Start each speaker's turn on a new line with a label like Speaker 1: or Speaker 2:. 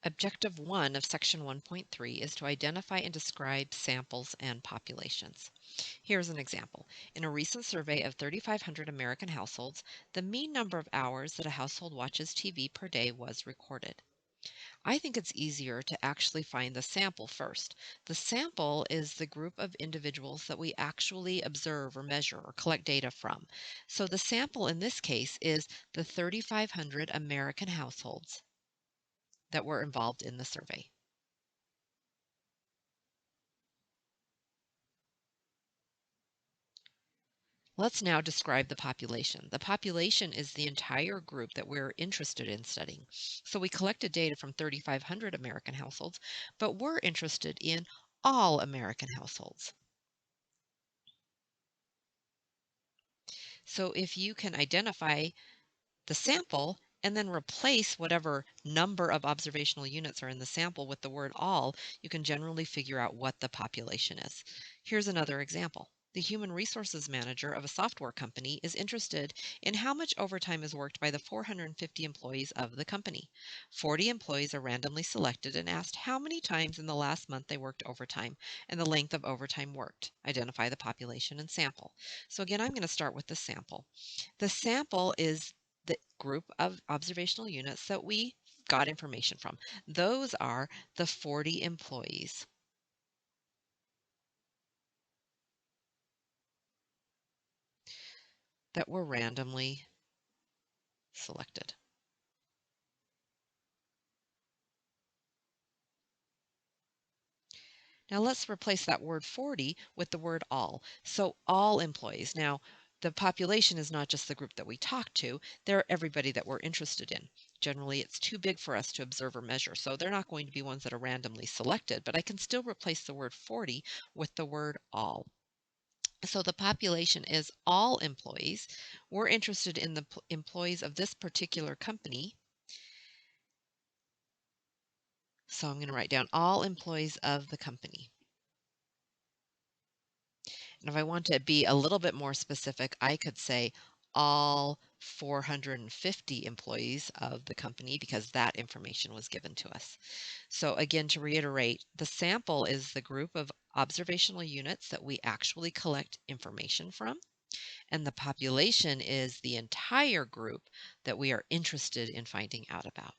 Speaker 1: Objective 1 of Section 1.3 is to identify and describe samples and populations. Here's an example. In a recent survey of 3,500 American households, the mean number of hours that a household watches TV per day was recorded. I think it's easier to actually find the sample first. The sample is the group of individuals that we actually observe or measure or collect data from. So the sample in this case is the 3,500 American households that were involved in the survey. Let's now describe the population. The population is the entire group that we're interested in studying. So we collected data from 3,500 American households, but we're interested in all American households. So if you can identify the sample and then replace whatever number of observational units are in the sample with the word all, you can generally figure out what the population is. Here's another example. The human resources manager of a software company is interested in how much overtime is worked by the 450 employees of the company. 40 employees are randomly selected and asked how many times in the last month they worked overtime and the length of overtime worked. Identify the population and sample. So again, I'm going to start with the sample. The sample is the group of observational units that we got information from. Those are the 40 employees that were randomly selected. Now let's replace that word 40 with the word all. So all employees. Now the population is not just the group that we talked to, they're everybody that we're interested in. Generally, it's too big for us to observe or measure, so they're not going to be ones that are randomly selected, but I can still replace the word 40 with the word all. So the population is all employees. We're interested in the employees of this particular company. So I'm going to write down all employees of the company. And if I want to be a little bit more specific, I could say all 450 employees of the company because that information was given to us. So again, to reiterate, the sample is the group of observational units that we actually collect information from. And the population is the entire group that we are interested in finding out about.